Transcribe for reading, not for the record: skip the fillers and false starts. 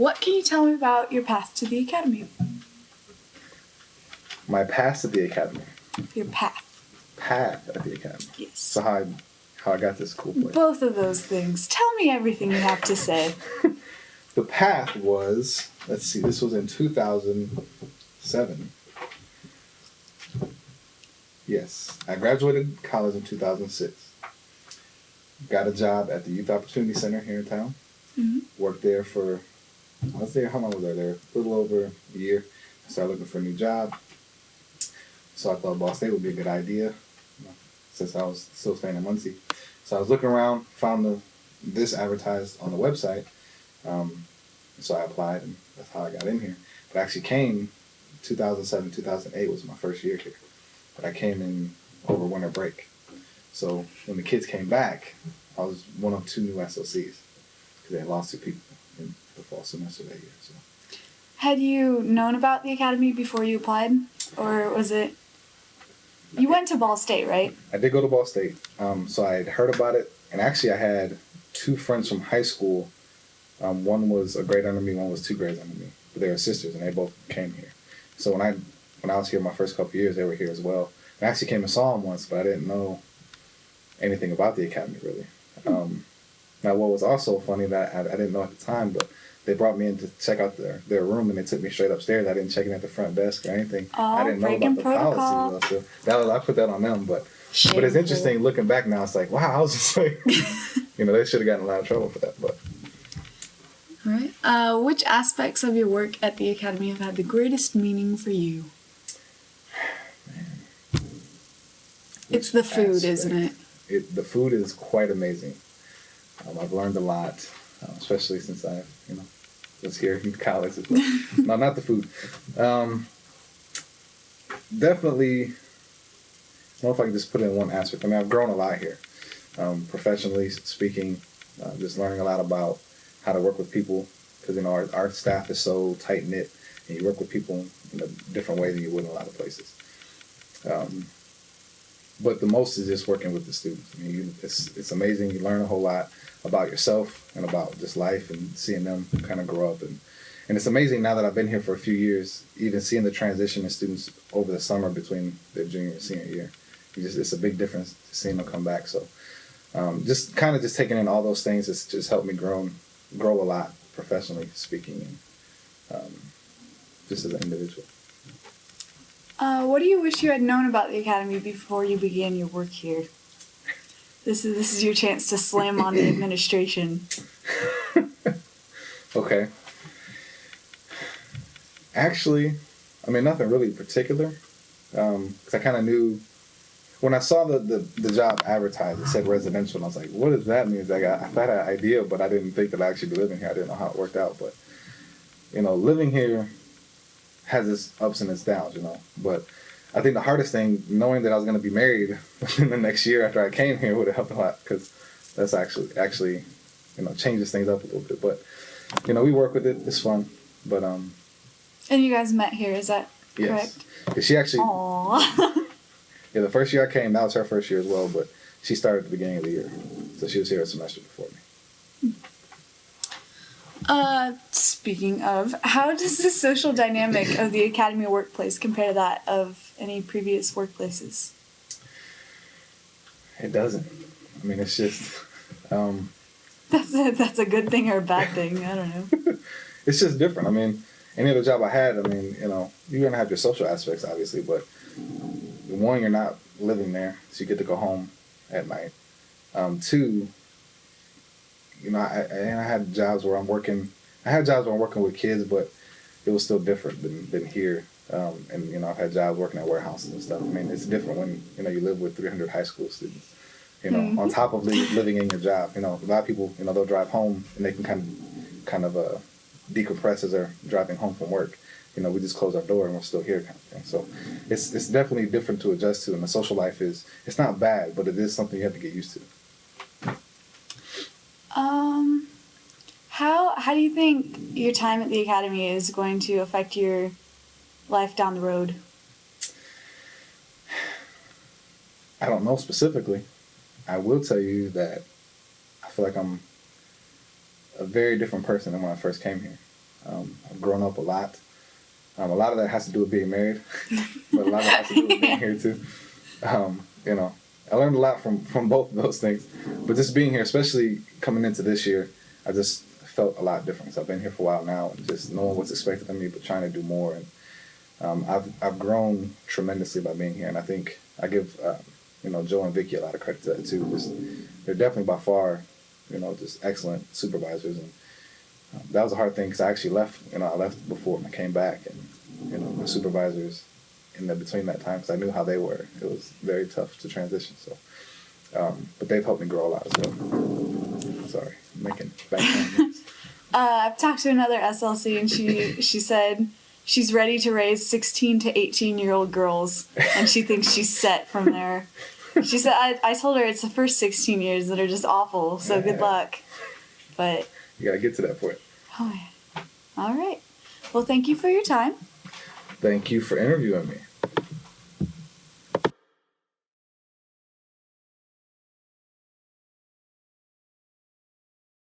What can you tell me about your path to the academy? My path to the academy. Your path. Path at the academy. Yes. So how I got this cool place. Both of those things. Tell me everything you have to say. The path was, let's see, this was in 2007. Yes, I graduated college in 2006. Got a job at the Youth Opportunity Center here in town. Mm-hmm. Worked there for, how long was I there? A little over a year. I started looking for a new job. So I thought Ball State would be a good idea, since I was still staying in Muncie. So I was looking around, found this advertised on the website. So I applied, and that's how I got in here. But I actually came 2007, 2008 was my first year here. But I came in over winter break. So when the kids came back, I was one of 2 new SOCs because they had lost 2 people in the fall semester that year. So. Had you known about the academy before you applied? Or was it... You went to Ball State, right? I did go to Ball State. So I had heard about it. And actually I had 2 friends from high school. One was a grade under me, one was 2 grades under me. But they were sisters, and they both came here. So when I was here my first couple of years, they were here as well. I actually came and saw them once, but I didn't know anything about the academy, really. Now, what was also funny that I didn't know at the time, but they brought me in to check out their room, and they took me straight upstairs. I didn't check in at the front desk or anything. I didn't know about the policy. So I put that on them, but it's interesting looking back now. It's like, wow, I was just like, they should have gotten in a lot of trouble for that, but. All right. Which aspects of your work at the academy have had the greatest meaning for you? It's the food, isn't it? The food is quite amazing. I've learned a lot, especially since I, was here in college as well. No, not the food. Definitely, I don't know if I can just put it in one aspect. I mean, I've grown a lot here, professionally speaking, just learning a lot about how to work with people, because our staff is so tight knit, and you work with people in a different way than you would in a lot of places. But the most is just working with the students. I mean, it's amazing. You learn a whole lot about yourself and about just life, and seeing them kind of grow up. And it's amazing now that I've been here for a few years, even seeing the transition in students over the summer between their junior and senior year. It's a big difference seeing them come back. So just taking in all those things has just helped me grow a lot professionally speaking, and just as an individual. What do you wish you had known about the academy before you began your work here? This is your chance to slam on the administration. Okay. Actually, I mean, nothing really particular, because I kind of knew when I saw the job advertised. It said residential, and I was like, "What does that mean?" I had an idea, but I didn't think that I actually be living here. I didn't know how it worked out, but living here has its ups and its downs, But I think the hardest thing, knowing that I was going to be married within the next year after I came here, would have helped a lot, because that's actually changes things up a little bit. But we work with it. It's fun. But And you guys met here, is that correct? Yes. She actually. Aww. Yeah, the first year I came, that was her first year as well, but she started at the beginning of the year, so she was here a semester before me. Speaking of, how does the social dynamic of the academy workplace compare to that of any previous workplaces? It doesn't. I mean, it's just... That's a good thing or a bad thing, I don't know. It's just different. I mean, any other job I had, you're going to have your social aspects, obviously, but one, you're not living there, so you get to go home at night. 2, I had jobs where I'm working. I had jobs where I'm working with kids, but it was still different than here. And I've had jobs working at warehouses and stuff. I mean, it's different when you live with 300 high school students. On top of living in your job. A lot of people, they'll drive home and they can kind of decompress as they're driving home from work. We just close our door and we're still here, kind of thing. So it's definitely different to adjust to. And the social life it's not bad, but it is something you have to get used to. How do you think your time at the academy is going to affect your life down the road? I don't know specifically. I will tell you that I feel like I'm a very different person than when I first came here. I've grown up a lot. A lot of that has to do with being married, but a lot of that has to do with being here too. You know, I learned a lot from both of those things. But just being here, especially coming into this year, I just felt a lot different. So I've been here for a while now, and just knowing what's expected of me, but trying to do more. And I've grown tremendously by being here, and I think I give Joe and Vicky a lot of credit to that too. Just, they're definitely by far, just excellent supervisors. And that was a hard thing because I actually left. I left before and I came back, and my supervisors in between that time, because I knew how they were. It was very tough to transition. So, but they've helped me grow a lot as well. Sorry, I'm making background. I've talked to another SLC, and she said she's ready to raise 16 to 18-year-old girls, and she thinks she's set from there. She said, I told her it's the first 16 years that are just awful, so good luck. But you gotta get to that point. Oh, yeah. All right. Well, thank you for your time. Thank you for interviewing me.